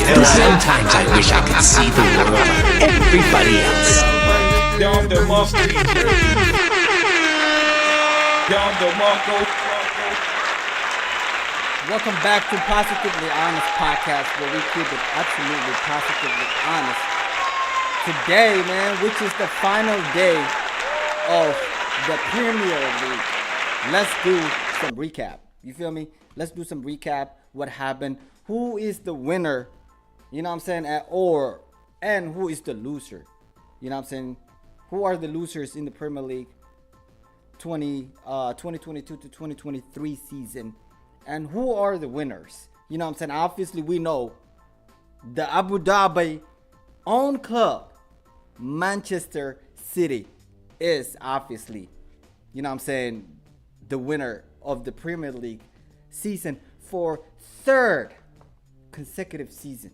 And sometimes I wish I could see the world like everybody else. Welcome back to Positively Honest Podcast, where we keep it absolutely positively honest. Today, man, which is the final day of the Premier League, let's do some recap. You feel me? Let's do some recap. What happened? Who is the winner? You know what I'm saying? And who is the loser? You know what I'm saying? Who are the losers in the Premier League 2022 to 2023 season? And who are the winners? You know what I'm saying? Obviously, we know the Abu Dhabi owned club, Manchester City, is obviously, you know what I'm saying, the winner of the Premier League season for third consecutive season.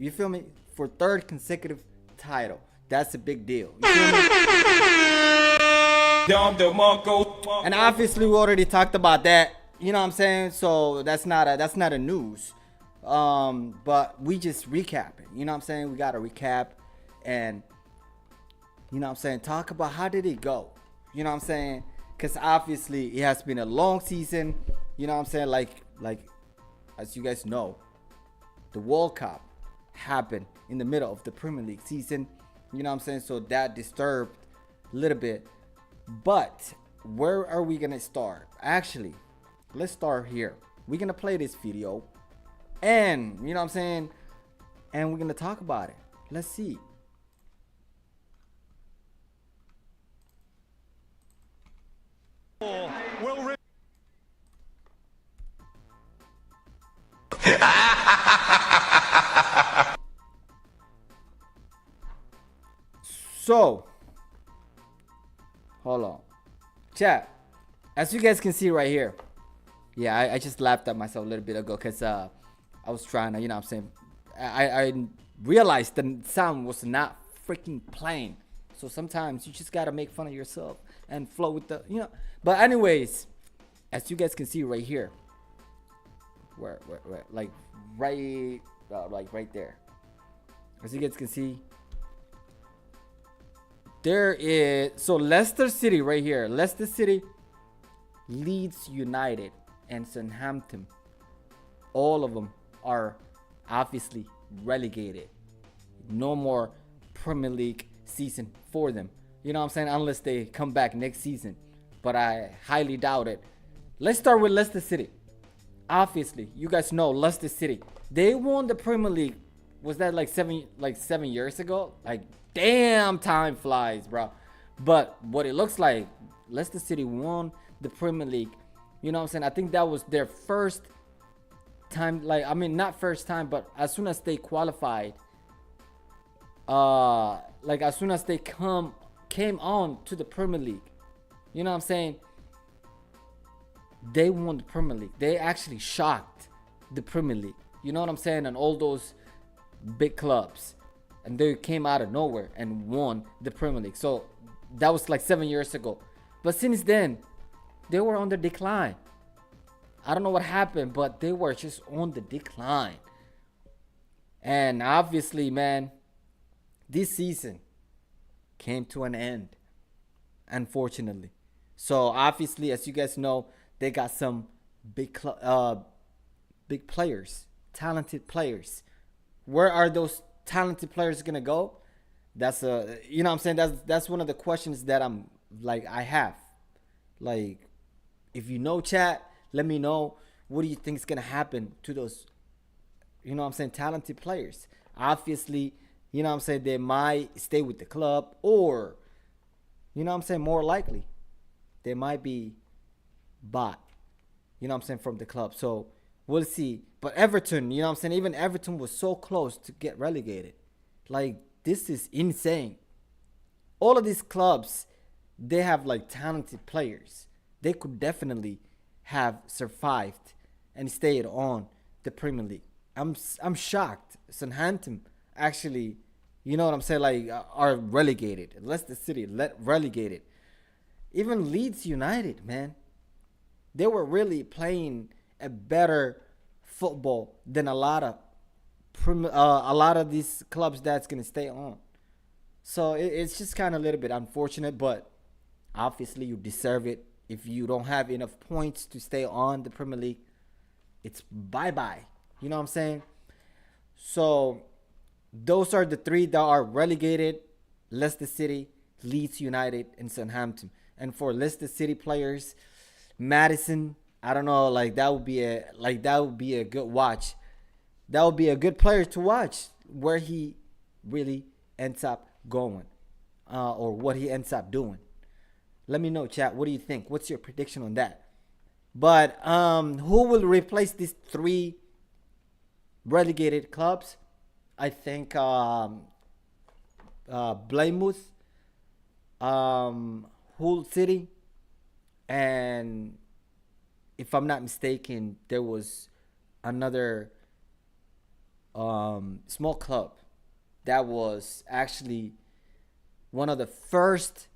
You feel me? For third consecutive title. That's a big deal. You feel me? And obviously we already talked about that. You know what I'm saying? So that's not a news. But we just recapping. You know what I'm saying? We got to recap and, you know what I'm saying, talk about how did it go. You know what I'm saying? Because obviously it has been a long season. You know what I'm saying? Like as you guys know, the World Cup happened in the middle of the Premier League season. You know what I'm saying? So that disturbed a little bit. But where are we going to start? Actually, let's start here. We're going to play this video. And, you know what I'm saying? And we're going to talk about it. Let's see. So, hold on. Chat, as you guys can see right here. Yeah, I just laughed at myself a little bit ago because I was trying to, you know what I'm saying, I realized the sound was not freaking playing. So sometimes you just got to make fun of yourself and flow with the, you know. But anyways, as you guys can see right here, where like right there. As you guys can see, there is, so Leicester City right here. Leicester City, Leeds United, and Southampton. All of them are obviously relegated. No more Premier League season for them. You know what I'm saying? Unless they come back next season. But I highly doubt it. Let's start with Leicester City. Obviously, you guys know Leicester City. They won the Premier League. Was that like 7 years ago? Like, damn, time flies, bro. But what it looks like, Leicester City won the Premier League. You know what I'm saying? I think that was their first time. Like, I mean, not first time, but as soon as they qualified, like as soon as they came on to the Premier League, you know what I'm saying? They won the Premier League. They actually shocked the Premier League. You know what I'm saying? And all those big clubs. And they came out of nowhere and won the Premier League. So that was like 7 years ago. But since then, they were on the decline. I don't know what happened, but they were just on the decline. And obviously, man, this season came to an end, unfortunately. So obviously, as you guys know, they got some big players, talented players. Where are those talented players gonna go? That's you know what I'm saying, that's one of the questions that I have. Like, if you know, chat, let me know, what do you think is gonna happen to those, you know what I'm saying, talented players? Obviously, you know what I'm saying, they might stay with the club, or, you know what I'm saying, more likely they might be bought, you know what I'm saying, from the club. So we'll see. But Everton, you know what I'm saying, even Everton was so close to get relegated. Like, this is insane. All of these clubs, they have like talented players. They could definitely have survived and stayed on the Premier League. I'm shocked. Southampton actually, you know what I'm saying, like, are relegated. Leicester City relegated. Even Leeds United, man, they were really playing a better football than a lot of a lot of these clubs that's gonna stay on. So it's just kind of a little bit unfortunate, but obviously you deserve it. If you don't have enough points to stay on the Premier League, it's bye bye. You know what I'm saying? So those are the three that are relegated: Leicester City, Leeds United, and Southampton. And for Leicester City players, Madison, I don't know, like that would be a good watch. That would be a good player to watch where he really ends up going, or what he ends up doing. Let me know, chat. What do you think? What's your prediction on that? But who will replace these three relegated clubs? I think Plymouth, Hull City, and if I'm not mistaken, there was another small club that was actually one of the first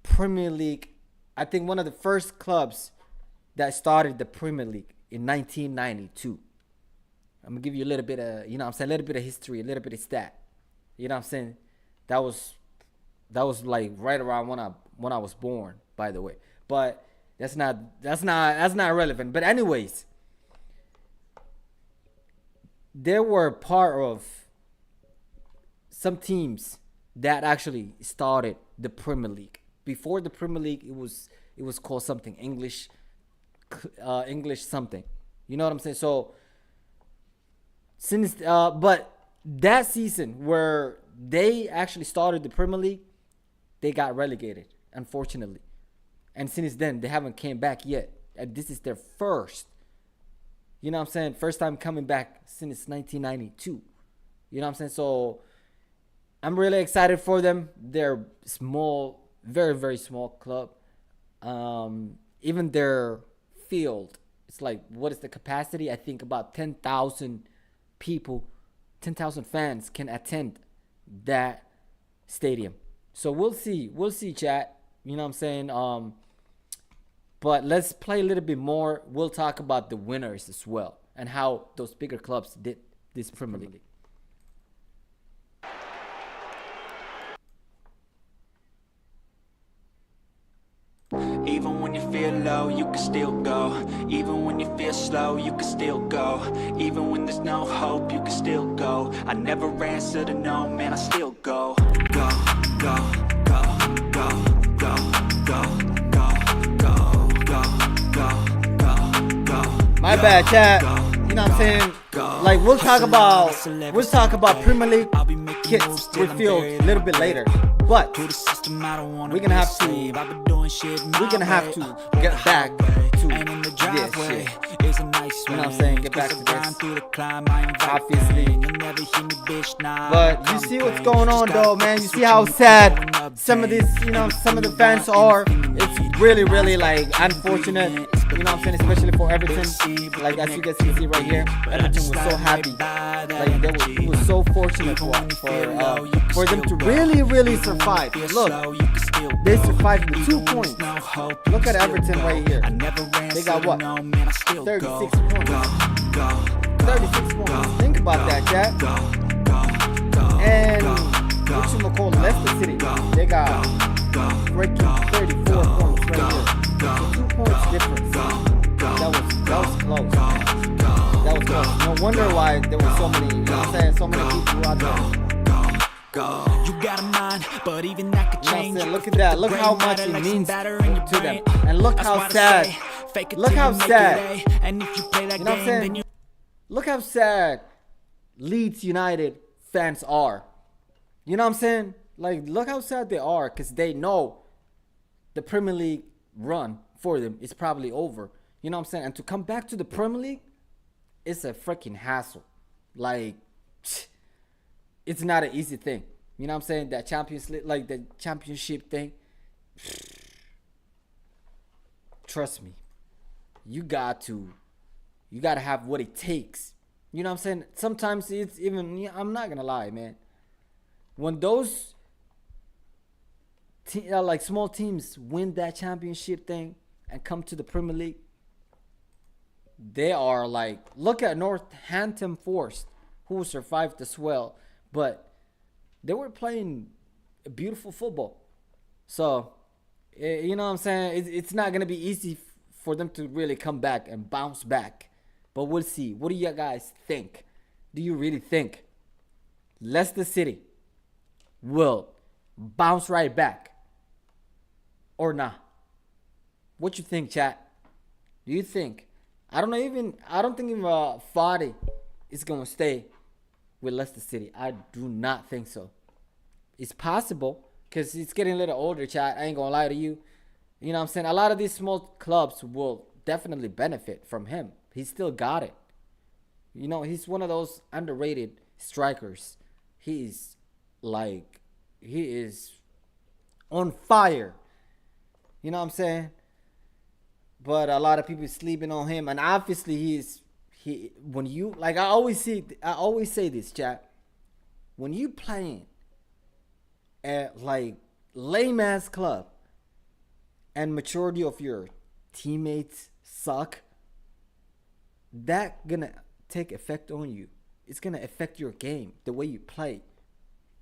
Premier League. I think one of the first clubs that started the Premier League in 1992. I'm gonna give you a little bit of, you know what I'm saying, a little bit of history, a little bit of stat. You know what I'm saying? That was like right around when I was born, by the way. But that's not relevant. But anyways, there were part of some teams that actually started the Premier League. Before the Premier League, it was called something English something. You know what I'm saying? So since but that season where they actually started the Premier League, they got relegated, unfortunately. And since then, they haven't came back yet. And this is their first, you know what I'm saying, first time coming back since 1992. You know what I'm saying? So I'm really excited for them. They're small, very, very small club. Even their field, it's like, what is the capacity? I think about 10,000 people, 10,000 fans can attend that stadium. So we'll see, chat. You know what I'm saying? But let's play a little bit more. We'll talk about the winners as well and how those bigger clubs did this Premier League. Even when you feel low, you can still go. Even when you feel slow, you can still go. Even when there's no hope, you can still go. I never answer to no, man, I still go. Go, go, go, go, go, go, go, go, go, go, go. My bad, chat. You know what I'm saying? Like we'll talk about Premier League kits revealed a little bit later. But we're gonna have to get back to this shit. You know what I'm saying? Get back to this. Obviously. But you see what's going on though, man. You see how sad some of these, you know, some of the fans are. It's really, really like unfortunate. You know what I'm saying? Especially for Everton. Like as you guys can see right here, Everton was so happy. Like it was so fortunate for them to really, really survive. Look, they survived with 2 points. Look at Everton right here. They got what? 36 points. 36 points. Think about that, chat. And what you call Leicester City? They got freaking 34 points right here. So 2 points difference. That was close. That was close. No wonder why there were so many, you know what I'm saying, so many people out there. You got a mind, but even that could change. Look at that. Look how much it means to them. And look how sad. Look how sad. You know what I'm saying? Look how sad Leeds United fans are. You know what I'm saying? Like, look how sad they are because they know the Premier League run for them is probably over. You know what I'm saying? And to come back to the Premier League, it's a freaking hassle. Like, it's not an easy thing. You know what I'm saying? That Champions League, like the championship thing. Trust me. You got to have what it takes. You know what I'm saying? Sometimes it's even, I'm not going to lie, man. When those like small teams win that championship thing and come to the Premier League, they are like, look at Northampton Forest. who survived as well. But they were playing beautiful football. So, you know what I'm saying? It's not going to be easy for them to really come back and bounce back. But we'll see. What do you guys think? Do you really think Leicester City will bounce right back or not? What you think, chat? Do you think? I don't think even Fadi is going to stay with Leicester City. I do not think so. It's possible because he's getting a little older, chat. I ain't going to lie to you. You know what I'm saying? A lot of these small clubs will definitely benefit from him. He's still got it. You know, he's one of those underrated strikers. He is on fire. You know what I'm saying? But a lot of people sleeping on him, and obviously I always say this, chat. When you playing at like lame ass club and majority of your teammates suck, that gonna take effect on you. It's gonna affect your game, the way you play.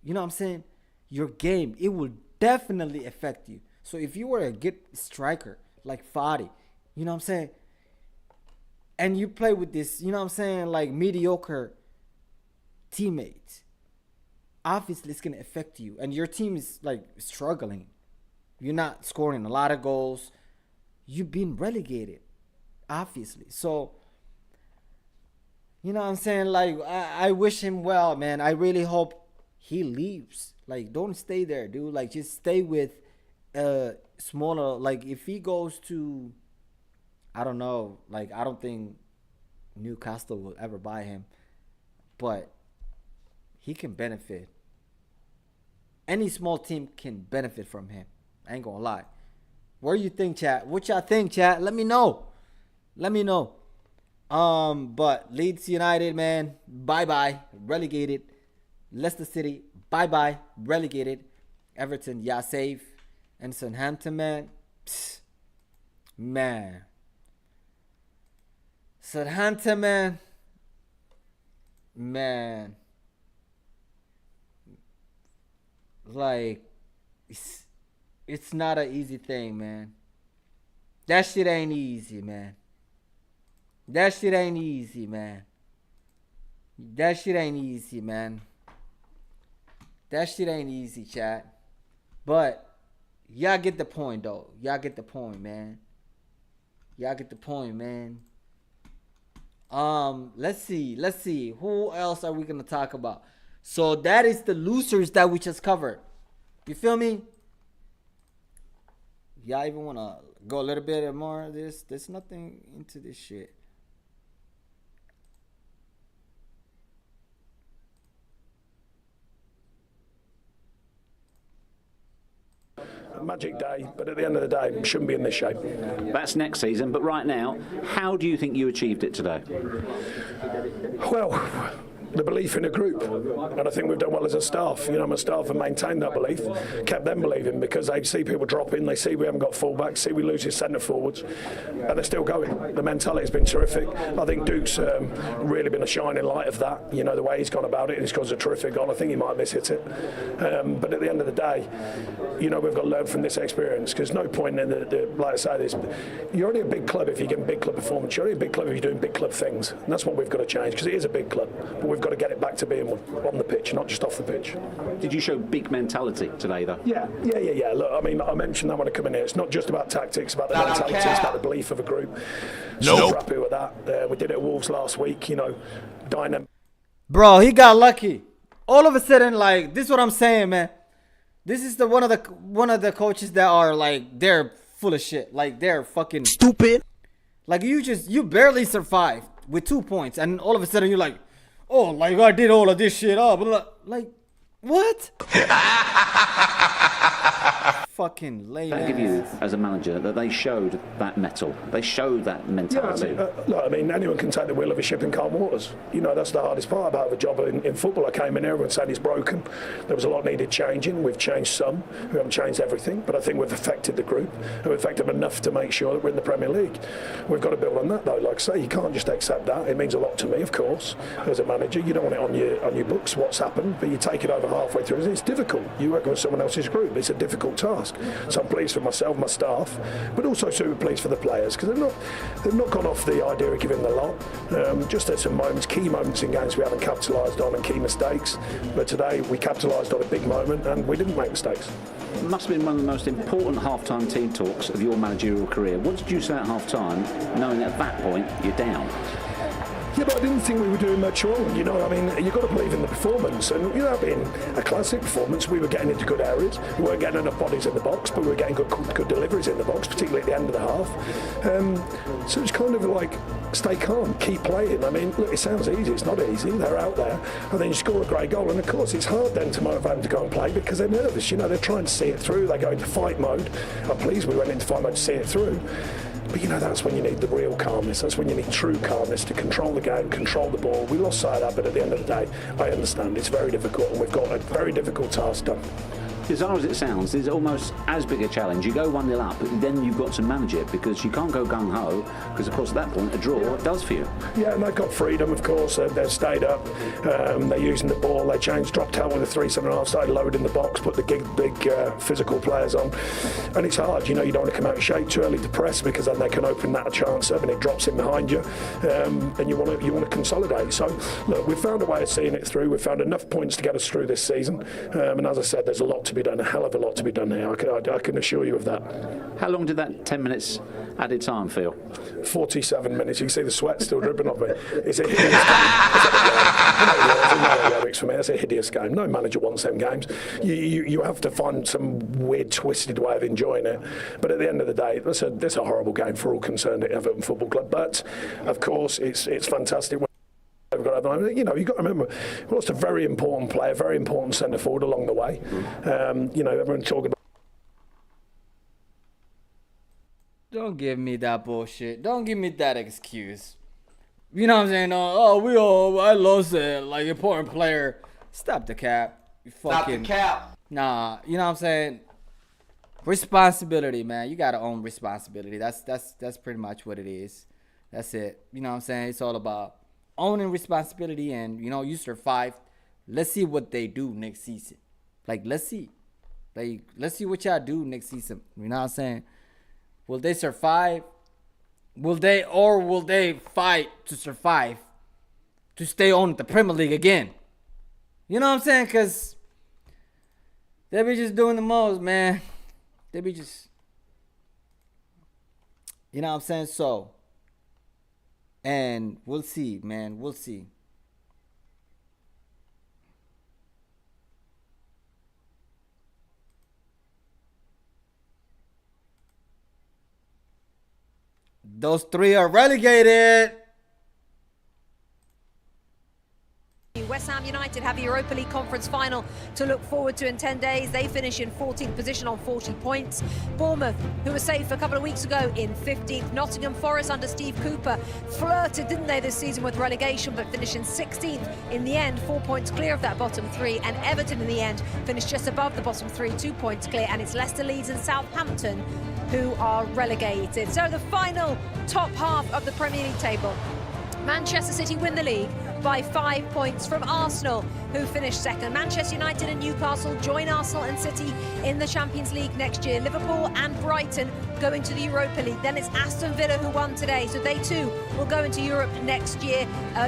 You know what I'm saying? Your game, it will definitely affect you. So if you were a good striker like Fadi, you know what I'm saying, and you play with this, you know what I'm saying, like mediocre teammates, obviously it's gonna affect you, and your team is like struggling. You're not scoring a lot of goals. You've been relegated, obviously. So, you know what I'm saying? Like, I wish him well, man. I really hope he leaves. Like, don't stay there, dude. Like, just stay with smaller. Like, if he goes to, I don't know. Like, I don't think Newcastle will ever buy him. But he can benefit. Any small team can benefit from him. I ain't gonna lie. What do you think, chat? What y'all think, chat? Let me know. But Leeds United, man, bye-bye, relegated. Leicester City, bye-bye, relegated. Everton, yeah, safe. And Southampton, man, Southampton, man. Like, it's not an easy thing, man. That shit ain't easy, man. That shit ain't easy, man. That shit ain't easy, chat. But y'all get the point, though. Y'all get the point, man. Let's see. Who else are we gonna talk about? So that is the losers that we just covered. You feel me? Y'all even wanna go a little bit more of this? There's nothing into this shit. Magic day, but at the end of the day, it shouldn't be in this shape. That's next season, but right now, how do you think you achieved it today? Well, the belief in the group, and I think we've done well as a staff. You know, my staff have maintained that belief, kept them believing, because they see people dropping, they see we haven't got fullbacks, see we lose his centre forwards, and they're still going. The mentality's been terrific. I think Duke's really been a shining light of that. You know, the way he's gone about it, he's got a terrific goal. I think he might miss it. But at the end of the day, you know, we've got to learn from this experience, because no point in like I say this, you're only a big club if you're getting big club performance. You're only a big club if you're doing big club things, and that's what we've got to change, because it is a big club, but we've got to get it back to being on the pitch, not just off the pitch. Did you show big mentality today, though? Yeah. Look, I mean, I mentioned that when I come in here. It's not just about tactics, it's about the mentality, it's about the belief of a group. So happy with that. We did it at Wolves last week, you know, dynamic. Bro, he got lucky. All of a sudden, like, this is what I'm saying, man. This is one of the coaches that are like, they're full of shit. Like, they're fucking stupid. Like, you barely survived with 2 points, and all of a sudden you're like, oh, like, I did all of this shit up. Like, what? fucking lame. That give you, as a manager, that they showed that mettle. They showed that mentality. Yeah, look, I mean, anyone can take the wheel of a ship in calm waters. You know, that's the hardest part about the job in football. I came in here, everyone said it's broken. There was a lot needed changing. We've changed some. We haven't changed everything, but I think we've affected the group. And we've affected enough to make sure that we're in the Premier League. We've got to build on that, though. Like I say, you can't just accept that. It means a lot to me, of course, as a manager. You don't want it on your books, what's happened, but you take it over halfway through. It's difficult. You work with someone else's group. It's a difficult task. So I'm pleased for myself, my staff, but also super pleased for the players, because they've not gone off the idea of giving the lot. Just at some moments, key moments in games we haven't capitalised on, and key mistakes. But today we capitalised on a big moment and we didn't make mistakes. It must have been one of the most important half-time team talks of your managerial career. What did you say at half-time, knowing at that point you're down? Yeah, but I didn't think we were doing much wrong. You know, I mean, you've got to believe in the performance. And, you know, being a classic performance, we were getting into good areas. We weren't getting enough bodies in the box, but we were getting good deliveries in the box, particularly at the end of the half. So it's kind of like, stay calm, keep playing. I mean, look, it sounds easy. It's not easy. They're out there. And then you score a great goal. And, of course, it's hard then to motivate them to go and play because they're nervous. You know, they're trying to see it through. They go into fight mode. I'm pleased we went into fight mode to see it through. But, you know, that's when you need the real calmness. That's when you need true calmness to control the game, control the ball. We lost sight of that, but at the end of the day, I understand it's very difficult, and we've got a very difficult task done. Bizarre as it sounds, it's almost as big a challenge. You go 1-0 up, but then you've got to manage it because you can't go gung-ho because, of course, at that point, a draw does for you. Yeah, and they've got freedom, of course. They've stayed up. They're using the ball. They changed, dropped out with a 3-7.5, started loading the box, put the big physical players on. And it's hard. You know, you don't want to come out of shape too early to press because then they can open that chance up and it drops in behind you. And you want to consolidate. So, look, we've found a way of seeing it through. We've found enough points to get us through this season. And as I said, there's a lot to be done, a hell of a lot to be done here. I can assure you of that. How long did that 10 minutes added time feel? 47 minutes. You can see the sweat still dripping off me. It's a hideous game. For me, it's a hideous game. No manager wants them games. You have to find some weird, twisted way of enjoying it. But at the end of the day, that's a horrible game for all concerned at Everton Football Club. But of course, it's fantastic. You know, you've got to remember, we lost a very important player, very important centre forward along the way. You know, everyone's talking about. Don't give me that bullshit. Don't give me that excuse. You know what I'm saying? I lost it. Like, important player. Stop the cap. Stop the cap. Nah, you know what I'm saying? Responsibility, man. You gotta own responsibility. That's pretty much what it is. That's it. You know what I'm saying? It's all about owning responsibility, and you know, you survived. Let's see what they do next season. Like, let's see what y'all do next season. You know what I'm saying? Will they survive? Will they fight to survive to stay on the Premier League again? You know what I'm saying? Because they be just doing the most, man. They be just, you know what I'm saying? So, and we'll see, man. We'll see. Those three are relegated. West Ham United have a Europa League conference final to look forward to in 10 days. They finish in 14th position on 40 points. Bournemouth, who were safe a couple of weeks ago, in 15th. Nottingham Forest under Steve Cooper flirted, didn't they, this season with relegation, but finished in 16th in the end, 4 points clear of that bottom three. And Everton in the end finished just above the bottom three, 2 points clear. And it's Leicester, Leeds and Southampton who are relegated. So the final top half of the Premier League table. Manchester City win the league by 5 points from Arsenal, who finished second. Manchester United and Newcastle join Arsenal and City in the Champions League next year. Liverpool and Brighton going to the Europa League. Then it's Aston Villa who won today, so they too will go into Europe next year.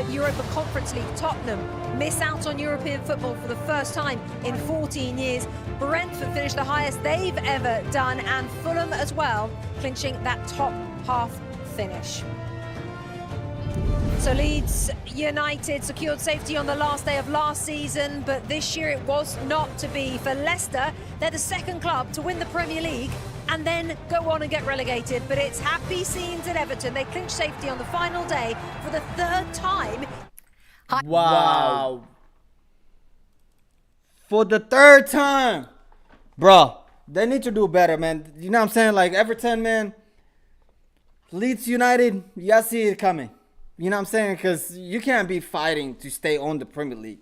Europa Conference League. Tottenham miss out on European football for the first time in 14 years. Brentford finished the highest they've ever done, and Fulham as well, clinching that top half finish. So Leeds United secured safety on the last day of last season, but this year it was not to be. For Leicester, they're the second club to win the Premier League and then go on and get relegated. But it's happy scenes at Everton. They clinched safety on the final day for the third time. Wow. For the third time. Bro, They need to do better, man. You know what I'm saying? Like Everton, man. Leeds United, y'all see it coming. You know what I'm saying? Because you can't be fighting to stay on the Premier League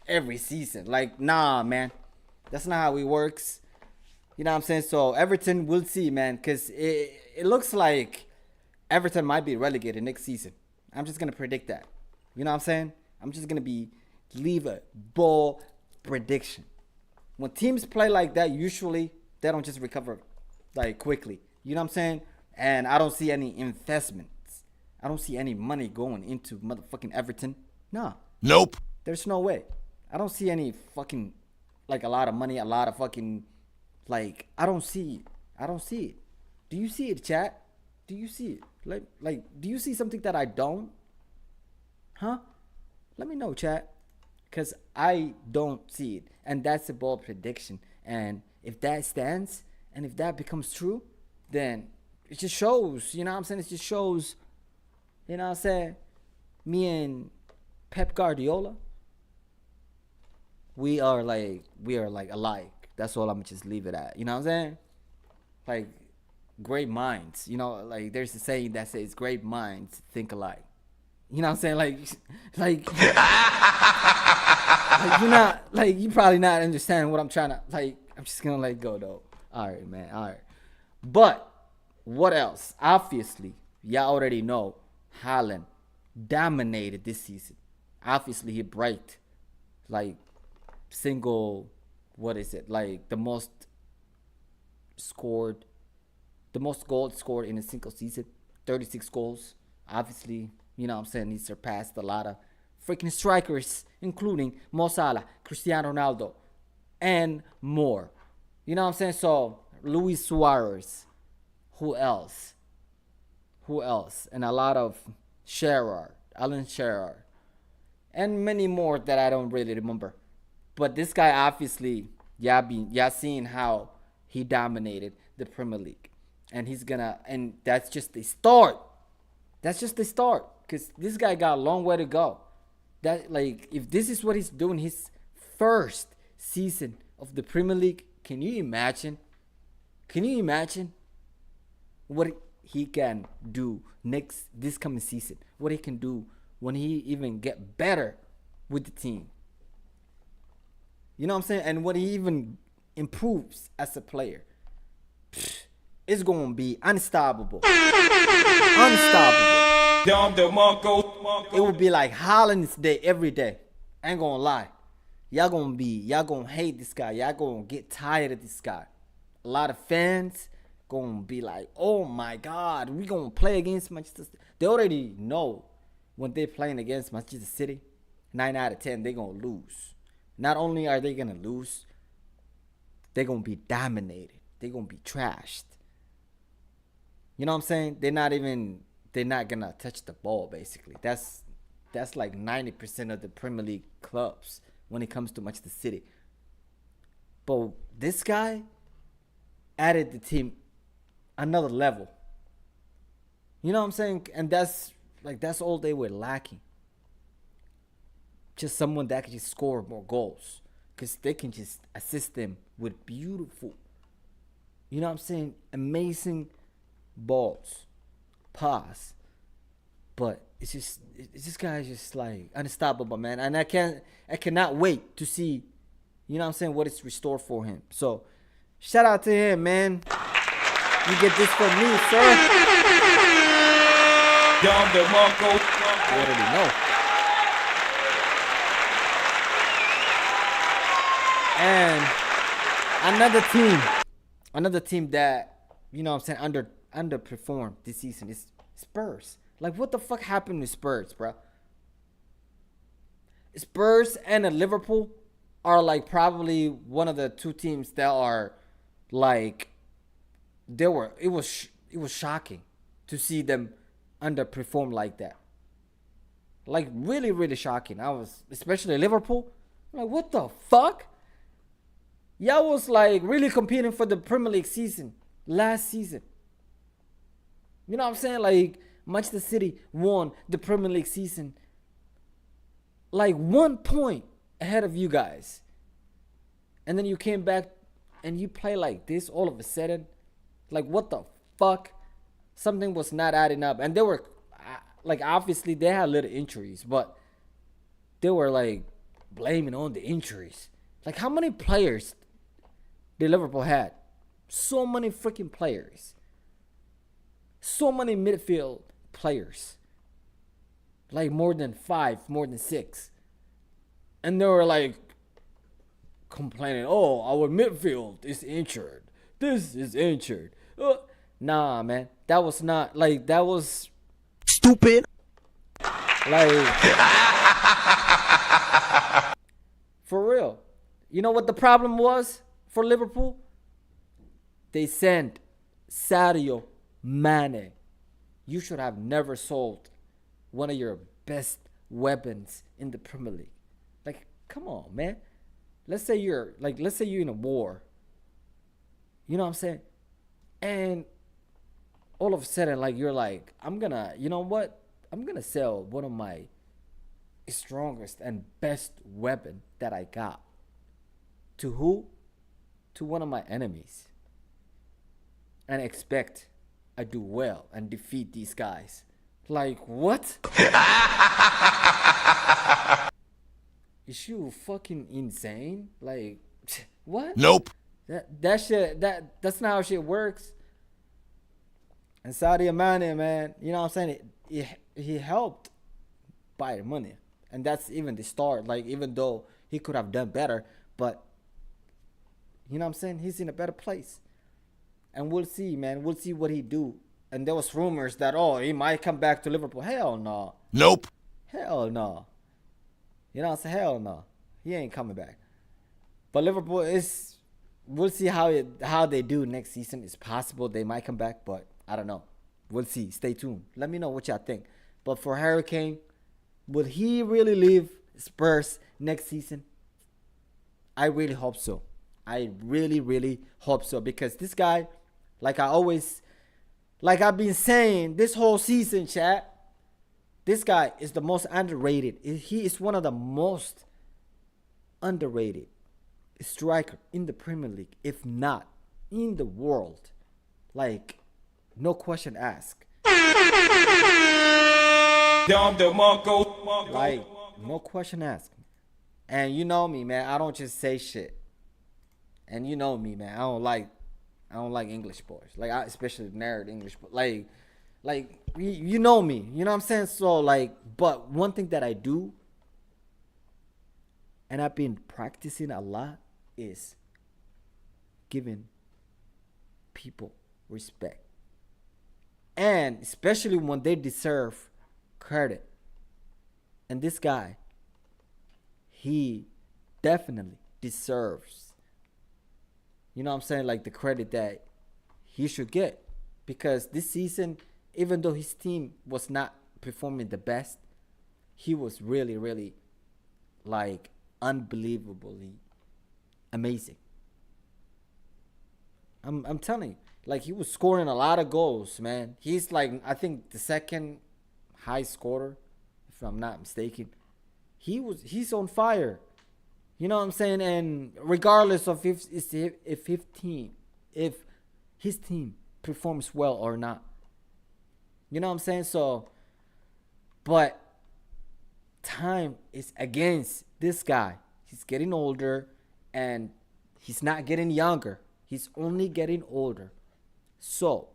every season. Like, nah, man. That's not how it works. You know what I'm saying? So Everton, we'll see, man. Because it looks like Everton might be relegated next season. I'm just going to predict that. You know what I'm saying? I'm just going to leave a bold prediction. When teams play like that, usually they don't just recover like quickly. You know what I'm saying? And I don't see any investments. I don't see any money going into motherfucking Everton. No. Nope. There's no way. I don't see any fucking, like, a lot of money, a lot of fucking, like, I don't see it. I don't see it. Do you see it, chat? Do you see it? Like, do you see something that I don't? Huh? Let me know, chat. Because I don't see it. And that's a bold prediction. And if that stands, and if that becomes true, then it just shows, you know what I'm saying? It just shows, you know what I'm saying? Me and Pep Guardiola, we are like alike. That's all I'm gonna just leave it at. You know what I'm saying? Like, great minds. You know, like there's a saying that says great minds think alike. You know what I'm saying? Like you're not, like, you probably not understanding what I'm trying to, like, I'm just gonna let it go though. All right, man. All right. But what else? Obviously, y'all already know Haaland dominated this season. Obviously, he broke like single, what is it? Like the most goals scored in a single season, 36 goals. Obviously, you know what I'm saying, he surpassed a lot of freaking strikers, including Mo Salah, Cristiano Ronaldo, and more. You know what I'm saying? So, Luis Suarez. Who else? And a lot of Alan Shearer, and many more that I don't really remember. But this guy, obviously, y'all seen how he dominated the Premier League. And and that's just the start. That's just the start. Because this guy got a long way to go. That, like, if this is what he's doing, his first season of the Premier League, can you imagine? Can you imagine what he can do this coming season? What he can do when he even get better with the team. You know what I'm saying? And when he even improves as a player. It's going to be unstoppable. Unstoppable. It will be like Haaland's day every day. I ain't going to lie. Y'all going to hate this guy. Y'all going to get tired of this guy. A lot of fans going to be like, oh my God, we going to play against Manchester City. They already know when they're playing against Manchester City, 9 out of 10, they're going to lose. Not only are they going to lose, they're going to be dominated. They're going to be trashed. You know what I'm saying? They're not going to touch the ball, basically. That's like 90% of the Premier League clubs when it comes to Manchester City. But this guy added the team another level. You know what I'm saying? And that's all they were lacking. Just someone that could just score more goals. Because they can just assist them with beautiful, you know what I'm saying, amazing balls, pass. But this guy is just like unstoppable, man. And I cannot wait to see, you know what I'm saying, what is restored for him. So shout out to him, man. You get this from me, sir. You already know. And another team that, you know what I'm saying, underperformed this season is Spurs. Like, what the fuck happened with Spurs, bro? Spurs and Liverpool are like probably one of the two teams that are like, it was shocking to see them underperform like that. Like, really, really shocking. Especially Liverpool. Like, what the fuck? Y'all was like really competing for the Premier League season last season. You know what I'm saying? Like, Manchester City won the Premier League season like 1 point ahead of you guys. And then you came back and you play like this all of a sudden, like what the fuck? Something was not adding up, and they were like, obviously they had little injuries, but they were like blaming on the injuries. Like, how many players did Liverpool had? So many freaking players. So many midfield players. Like more than 5, more than 6. And they were like complaining, oh, our midfield is injured. This is injured. Nah, man. That was not, like, that was Stupid. like, for real. You know what the problem was for Liverpool? They sent Sadio Mane. You should have never sold one of your best weapons in the Premier League. Like, come on, man. Let's say you're in a war. You know what I'm saying? And all of a sudden, like, you're like, you know what? I'm gonna sell one of my strongest and best weapon that I got. To who? To one of my enemies. And expect I do well and defeat these guys. Like, what? Is you fucking insane? Like, what? Nope. That's not how shit works. And Sadio Mane, man, you know what I'm saying? He helped Bayern Munich. And that's even the start. Like, even though he could have done better, but you know what I'm saying? He's in a better place. And we'll see, man. We'll see what he do. And there was rumors that, oh, he might come back to Liverpool. Hell no. Nope. Hell no. You know what I'm saying? Hell no. He ain't coming back. But Liverpool is, we'll see how they do next season. It's possible they might come back, but I don't know. We'll see. Stay tuned. Let me know what y'all think. But for Harry Kane, will he really leave Spurs next season? I really hope so. I really, really hope so. Because this guy, like I've been saying this whole season, chat, this guy is the most underrated. He is one of the most underrated striker in the Premier League, if not in the world. Like, no question asked. Like, no question asked. And you know me, man. I don't just say shit. And you know me, man. I don't like English boys. Like, especially nerd English boys. Like you know me. You know what I'm saying? So, like, but one thing that I do, and I've been practicing a lot, is giving people respect. And especially when they deserve credit. And this guy, he definitely deserves, you know what I'm saying, like, the credit that he should get. Because this season, even though his team was not performing the best, he was really, really, like, unbelievably amazing. I'm telling you, like, he was scoring a lot of goals, man. He's like, I think the second high scorer, if I'm not mistaken. He's on fire. You know what I'm saying? And regardless of if his team performs well or not. You know what I'm saying? So, but time is against this guy. He's getting older and he's not getting younger. He's only getting older. So,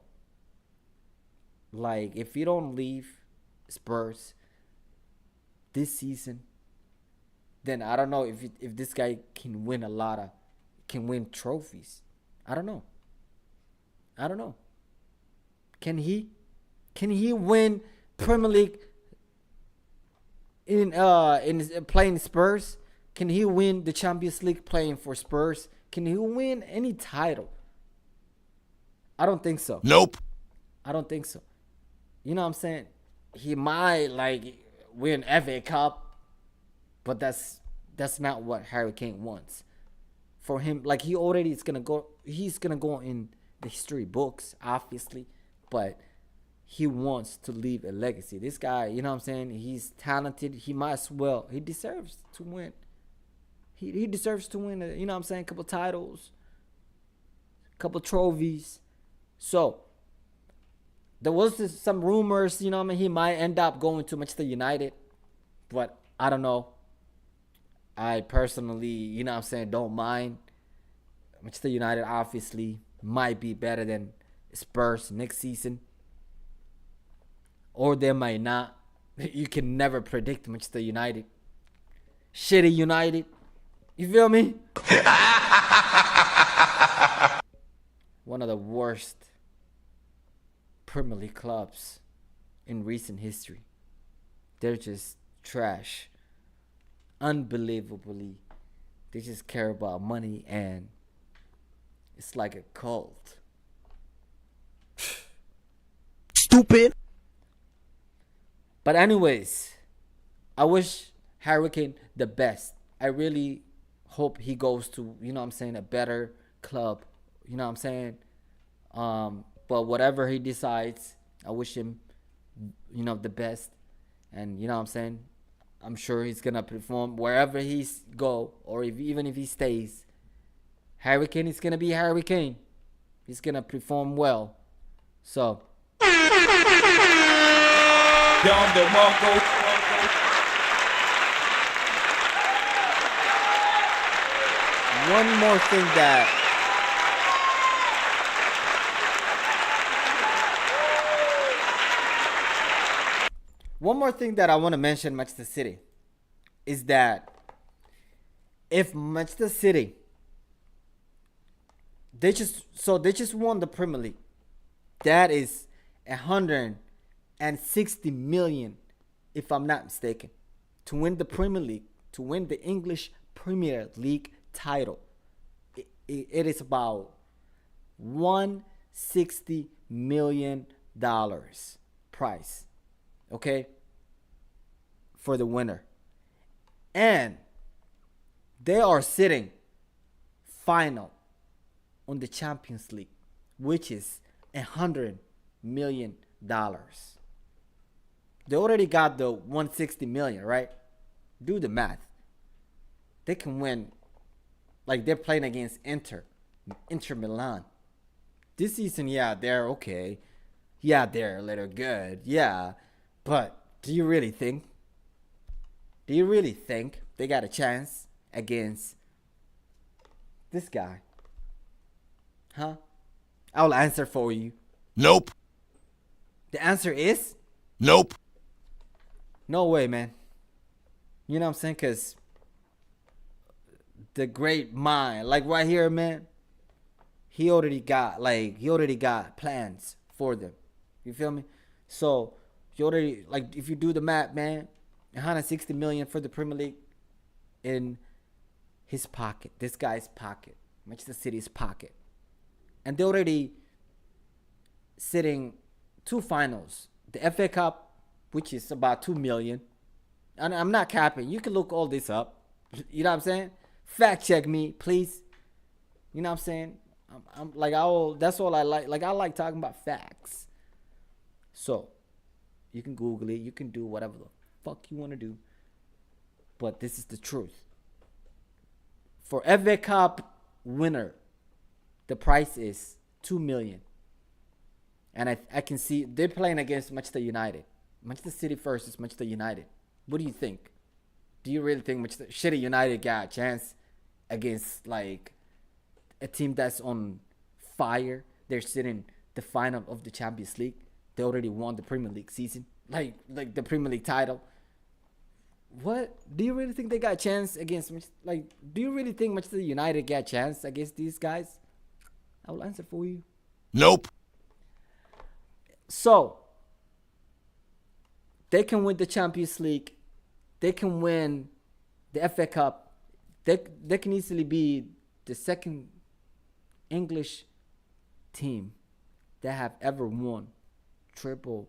like, if you don't leave Spurs this season, then I don't know if this guy can win trophies. I don't know. Can he win Premier League in playing Spurs? Can he win the Champions League playing for Spurs? Can he win any title? I don't think so. Nope. I don't think so. You know what I'm saying? He might, like, win FA Cup, but that's not what Harry Kane wants. For him, like, he's gonna go in the history books, obviously, but he wants to leave a legacy. This guy, you know what I'm saying? He's talented. He might as well. He deserves to win. He deserves to win, you know what I'm saying, a couple titles. couple trophies. So there was some rumors, you know what I mean, he might end up going to Manchester United, but I don't know. I personally, you know what I'm saying, don't mind. Manchester United obviously might be better than Spurs next season, or they might not. You can never predict Manchester United. Shitty United. You feel me? One of the worst Premier League clubs in recent history. They're just trash. Unbelievably. They just care about money, and it's like a cult. Stupid. But anyways, I wish Harry Kane the best. I really hope he goes to, you know what I'm saying, a better club. You know what I'm saying? But whatever he decides, I wish him, you know, the best. And you know what I'm saying? I'm sure he's going to perform wherever he go, or even if he stays. Harry Kane is going to be Harry Kane. He's going to perform well. So one more thing that I want to mention Manchester City is that if Manchester City they just won the Premier League. That is 160 million, if I'm not mistaken, to win the Premier League, to win the English Premier League title. It is about $160 million price, okay, for the winner. And they are sitting final on the Champions League, which is $100 million. They already got the 160 million, right? Do the math. They can win, like they're playing against Inter Milan. This season, yeah, they're okay. Yeah, they're a little good. Yeah, but do you really think they got a chance against this guy? Huh? I'll answer for you. Nope. The answer is nope. No way, man. You know what I'm saying? Because the great mind, like right here, man, he already got plans for them. You feel me? So you already, like, if you do the math, man, 160 million for the Premier League in his pocket, this guy's pocket, Manchester City's pocket. And they're already sitting 2 finals. The FA Cup, which is about 2 million. And I'm not capping. You can look all this up. You know what I'm saying? Fact check me, please. You know what I'm saying? I'm like, that's all I like. Like, I like talking about facts. So, you can Google it. You can do whatever the fuck you want to do. But this is the truth. For FA Cup winner, the price is 2 million. And I can see they're playing against Manchester United. Manchester City versus Manchester United. What do you think? Do you really think Manchester Shitty United got a chance against like a team that's on fire? They're sitting the final of the Champions League. They already won the Premier League season. Like the Premier League title. What? Do you really think they got a chance against, like, do you really think Manchester United got a chance against these guys? I will answer for you. Nope. So, they can win the Champions League. They can win the FA Cup. They can easily be the second English team that have ever won triple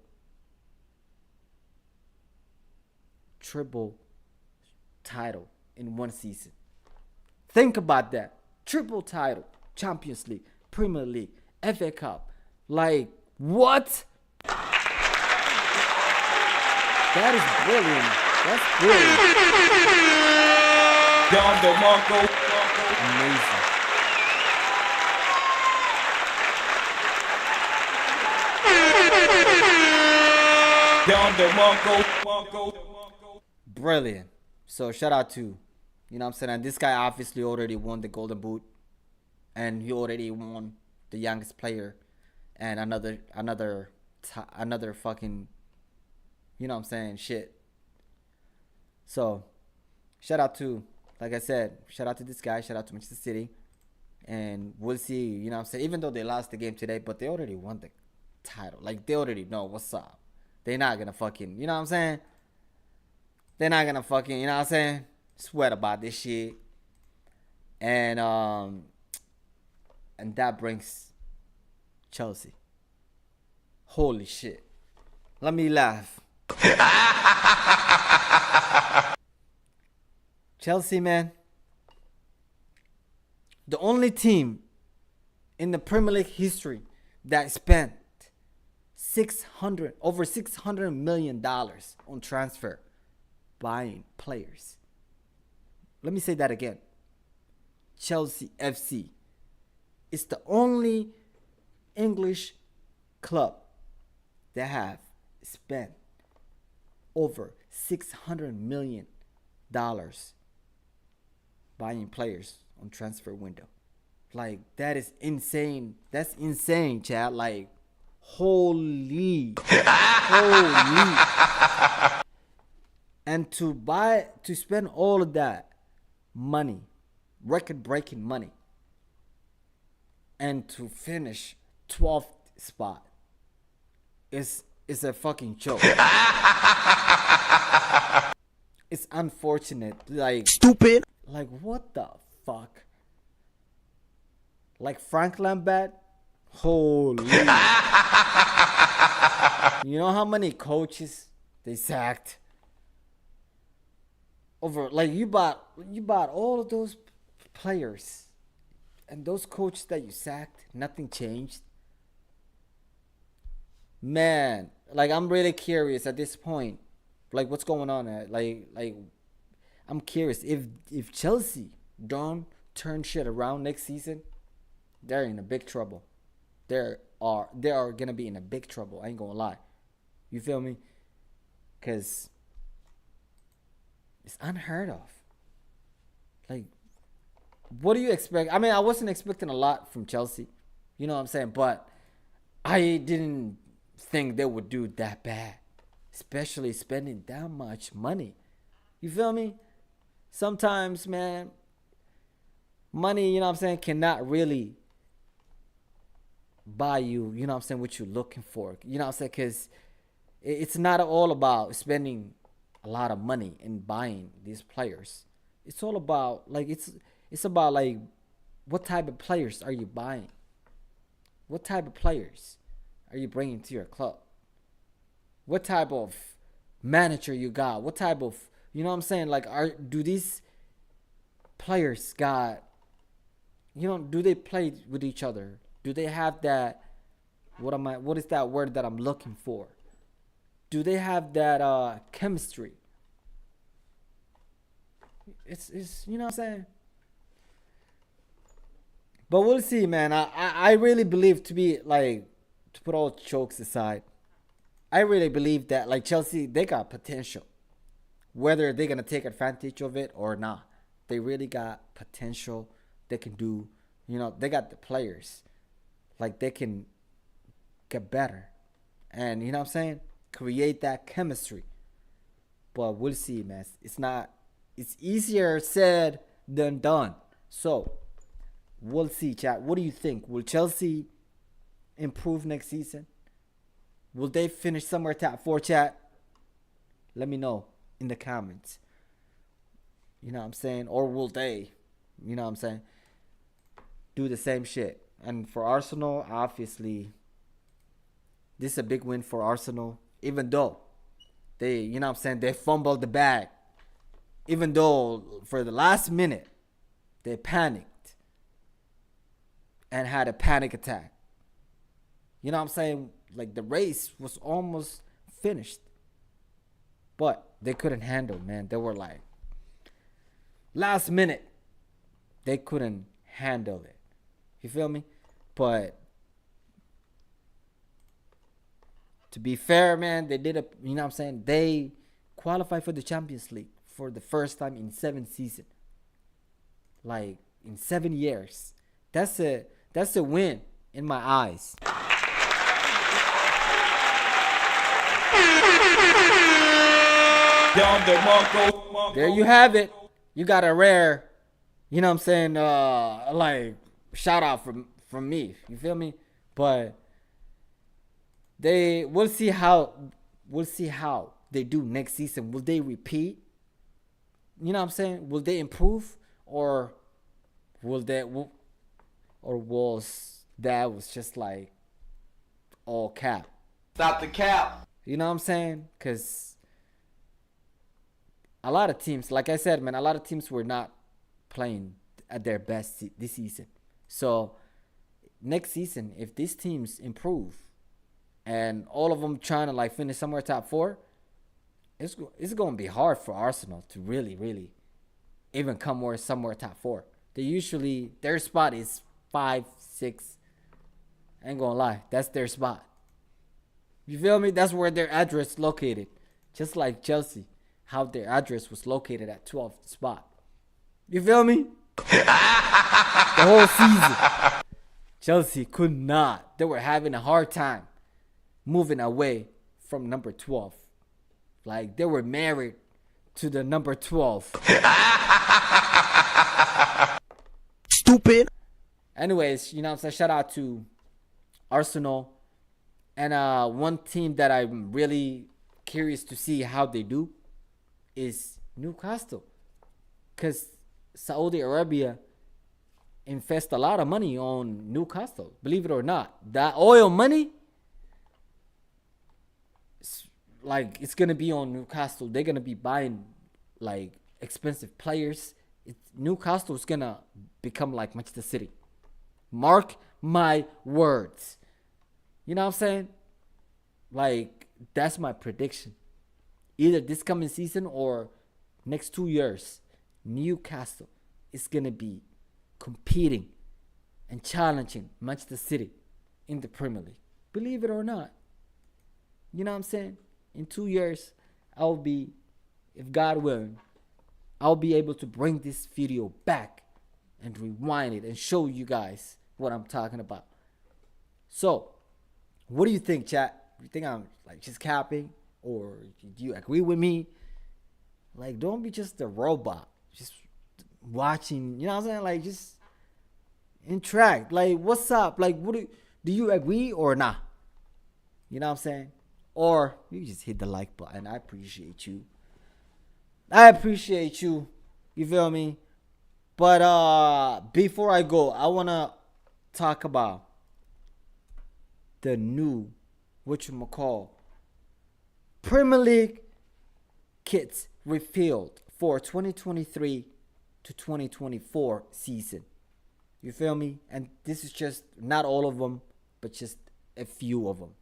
title in one season. Think about that. Triple title, Champions League, Premier League, FA Cup. Like, what? That is brilliant. That's brilliant. Amazing. Brilliant. So shout out to, you know what I'm saying? And this guy obviously already won the Golden Boot. And he already won the youngest player. And another fucking, you know what I'm saying, shit. So shout out to, like I said, shout out to this guy. Shout out to Manchester City. And we'll see, you know what I'm saying? Even though they lost the game today, but they already won the title. Like, they already know what's up. They're not going to fucking, you know what I'm saying? They're not going to fucking, you know what I'm saying? Sweat about this shit. And that brings Chelsea. Holy shit. Let me laugh. Chelsea, man. The only team in the Premier League history that spent over $600 million on transfer buying players. Let me say that again. Chelsea FC is the only English club that have spent over $600 million buying players on transfer window. Like, that is insane. That's insane, Chad. Like, holy. And to spend all of that money, record-breaking money, and to finish 12th spot is a fucking joke. It's unfortunate. Like, Stupid. Like, what the fuck? Like, Frank Lampard? Holy. You know how many coaches they sacked? Over, like, you bought all of those players. And those coaches that you sacked, nothing changed. Man, like, I'm really curious at this point. Like, what's going on? Like, I'm curious if Chelsea don't turn shit around next season, they're in a big trouble. They are gonna be in a big trouble. I ain't gonna lie. You feel me? Cause it's unheard of. Like, what do you expect? I mean, I wasn't expecting a lot from Chelsea. You know what I'm saying? But I didn't think they would do that bad, especially spending that much money. You feel me? Sometimes, man, money, you know what I'm saying, cannot really buy you, you know what I'm saying, what you're looking for. You know what I'm saying? Because it's not all about spending a lot of money and buying these players. It's all about, like, it's about, like, what type of players are you buying? What type of players are you bringing to your club? What type of manager you got? What type of, you know what I'm saying? Like, do these players got, you know, do they play with each other? Do they have that, what is that word that I'm looking for? Do they have that chemistry? It's you know what I'm saying? But we'll see, man. I really believe, to put all jokes aside, I really believe that, like, Chelsea, they got potential. Whether they're going to take advantage of it or not, they really got potential. They can do, you know, they got the players. Like, they can get better. And, you know what I'm saying? Create that chemistry. But we'll see, man. It's easier said than done. So, we'll see, chat. What do you think? Will Chelsea improve next season? Will they finish somewhere top 4, chat? Let me know in the comments. You know what I'm saying? Or will they, you know what I'm saying, do the same shit? And for Arsenal, obviously, this is a big win for Arsenal. Even though they, you know what I'm saying, they fumbled the bag. Even though for the last minute, they panicked and had a panic attack. You know what I'm saying? Like, the race was almost finished. But they couldn't handle, man. They were like, last minute, they couldn't handle it. You feel me? But to be fair, man, they did you know what I'm saying? They qualified for the Champions League for the first time in 7 seasons. Like in 7 years. That's a win in my eyes. There you have it. You got a rare, you know what I'm saying, like shout out from me. You feel me? But we'll see how they do next season. Will they repeat? You know what I'm saying? Will they improve, or was that was just like all cap? Stop the cap. You know what I'm saying? Because a lot of teams, like I said, man, a lot of teams were not playing at their best this season. So next season, if these teams improve and all of them trying to like finish somewhere top 4, it's going to be hard for Arsenal to really even come somewhere top 4. They usually, their spot is 5, 6. I ain't going to lie. That's their spot. You feel me? That's where their address is located. Just like Chelsea, how their address was located at 12th spot. You feel me? The whole season. Chelsea could not. They were having a hard time moving away from number 12. Like, they were married to the number 12. Stupid. Anyways, you know what I'm saying? Shout out to Arsenal. And one team that I'm really curious to see how they do is Newcastle. Because Saudi Arabia invest a lot of money on Newcastle. Believe it or not. That oil money, it's going to be on Newcastle. They're going to be buying, like, expensive players. Newcastle is going to become like Manchester City. Mark my words. You know what I'm saying? Like, that's my prediction. Either this coming season or next 2 years, Newcastle is going to be competing and challenging Manchester City in the Premier League. Believe it or not. You know what I'm saying? In 2 years, I'll be, if God willing, I'll be able to bring this video back and rewind it and show you guys what I'm talking about. So, what do you think, chat? You think I'm like just capping, or do you agree with me? Like, don't be just a robot, just watching. You know what I'm saying? Like, just interact. Like, what's up? Like, what do you agree or not? You know what I'm saying? Or you just hit the like button. I appreciate you. You feel me? But before I go, I wanna talk about the new Premier League kits refilled for 2023 to 2024 season. You feel me? And this is just not all of them, but just a few of them.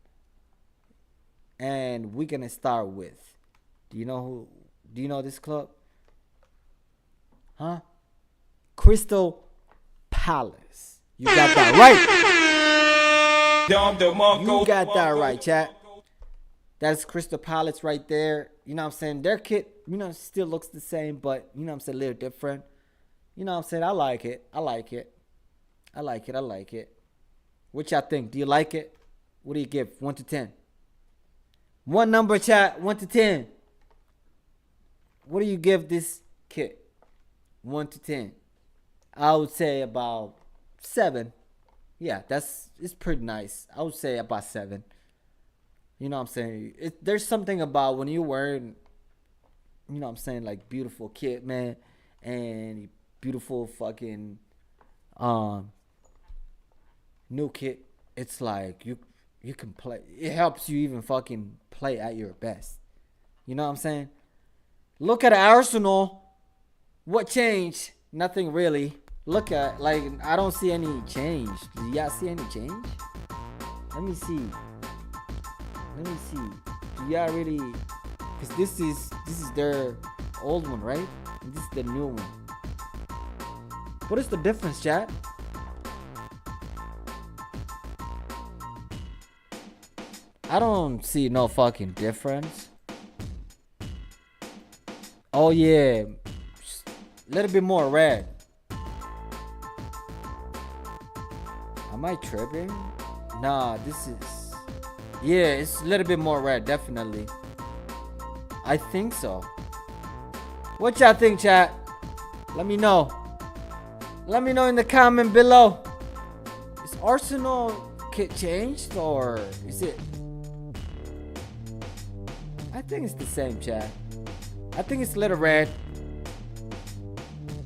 And we're gonna start with, do you know this club? Huh? Crystal Palace. You got that right. You got that right, chat. That's Crystal Palace right there. You know what I'm saying? Their kit, still looks the same, but, you know what I'm saying, a little different. You know what I'm saying? I like it. What y'all think? Do you like it? What do you give? 1 to 10? One number, chat. 1 to 10. What do you give this kit? 1 to 10. I would say about 7. Yeah, it's pretty nice. I would say about 7. You know what I'm saying? There's something about when you're wearing, you know what I'm saying, like beautiful kit, man, and beautiful fucking new kit. It's like you can play. It helps you even fucking play at your best. You know what I'm saying? Look at Arsenal. What changed? Nothing really. Look at, like, I don't see any change. Do y'all see any change? Let me see. Do y'all really? Because this is their old one, right? And this is the new one. What is the difference, chat? I don't see no fucking difference. Oh yeah, just a little bit more red. Am I tripping? Nah, this is... Yeah, it's a little bit more red, definitely. I think so. What y'all think, chat? Let me know. Let me know in the comment below. Is Arsenal kit changed or is it? I think it's the same, chat. I think it's a little red.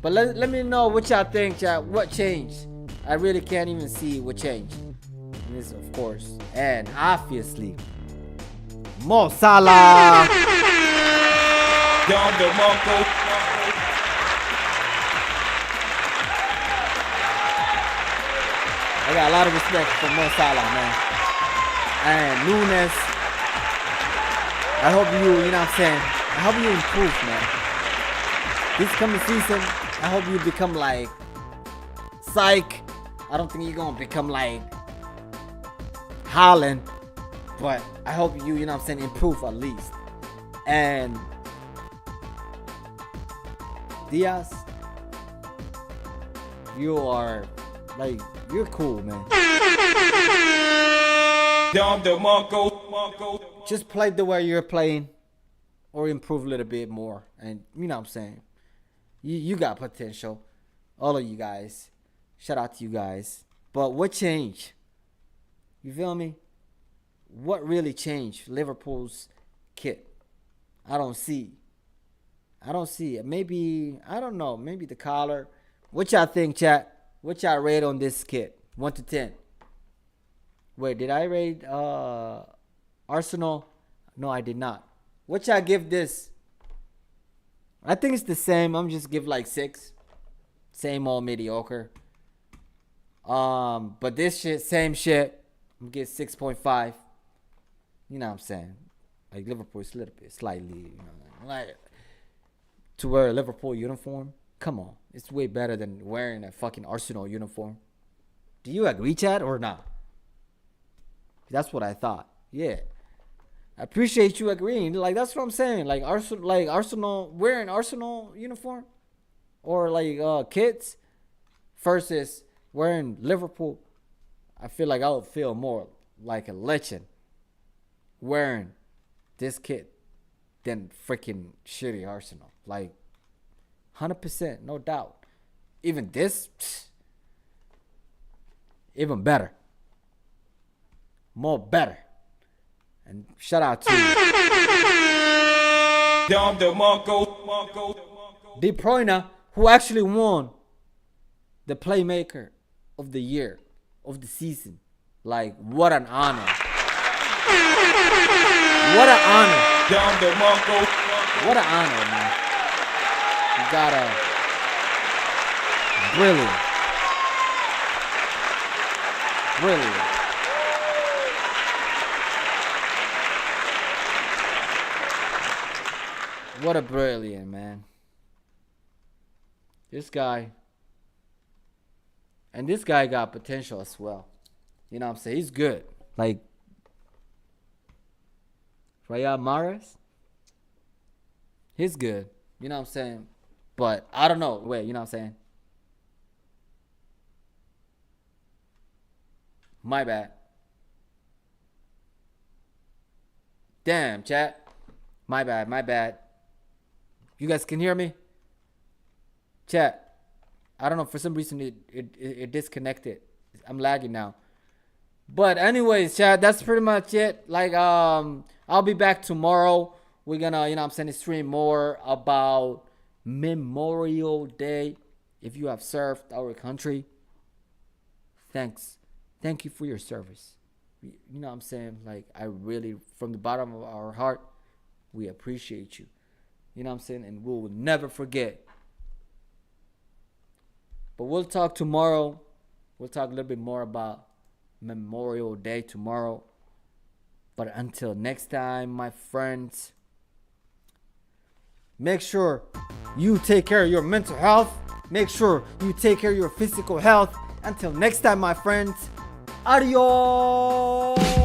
But let me know what y'all think, chat. What changed? I really can't even see what changed. And this, of course, and obviously, Mo Salah. I got a lot of respect for Mo Salah, man. And Nunes. I hope you know what I'm saying? I hope you improve, man. This coming season, I hope you become like Psych. I don't think you're gonna become like Haaland, but I hope you know what I'm saying, improve at least. And Diaz, you are like, you're cool, man. Just play the way you're playing, or improve a little bit more. And you know what I'm saying, you got potential, all of you guys. Shout out to you guys. But what changed? You feel me? What really changed Liverpool's kit? I don't see it. Maybe, I don't know, maybe the collar. What y'all think, chat? What y'all rate on this kit? 1 to 10. Wait, did I rate Arsenal? No, I did not. What y'all give this? I think it's the same. I'm just give like 6. Same old mediocre. But this shit, same shit. I'm gonna get 6.5. You know what I'm saying? Like Liverpool is a little bit slightly, you know, like to wear a Liverpool uniform. Come on, it's way better than wearing a fucking Arsenal uniform. Do you agree, Chad, or not? That's what I thought. Yeah, I appreciate you agreeing. Like that's what I'm saying. Like Arsenal wearing Arsenal uniform, or like kids versus wearing Liverpool. I feel like I would feel more like a legend wearing this kit than freaking shitty Arsenal. Like 100%, no doubt. Even this, even better. More better. And shout out to De Bruyne, who actually won the Playmaker of the year, of the season. Like, what an honor. What an honor. What an honor, man. You got a brilliant. What a brilliant, man. This guy. And this guy got potential as well. You know what I'm saying? He's good. Like Riyad Mahrez. He's good. You know what I'm saying? But I don't know. Wait, you know what I'm saying? My bad. Damn, chat. My bad. You guys can hear me? Chat. I don't know, for some reason it disconnected. I'm lagging now. But anyways, chat, that's pretty much it. Like I'll be back tomorrow. We're gonna, you know what I'm saying, stream more about Memorial Day. If you have served our country, thanks. Thank you for your service. You know what I'm saying? Like, I really, from the bottom of our heart, we appreciate you. You know what I'm saying? And we will never forget. But we'll talk tomorrow. We'll talk a little bit more about Memorial Day tomorrow. But until next time, my friends, make sure you take care of your mental health. Make sure you take care of your physical health. Until next time, my friends, adios.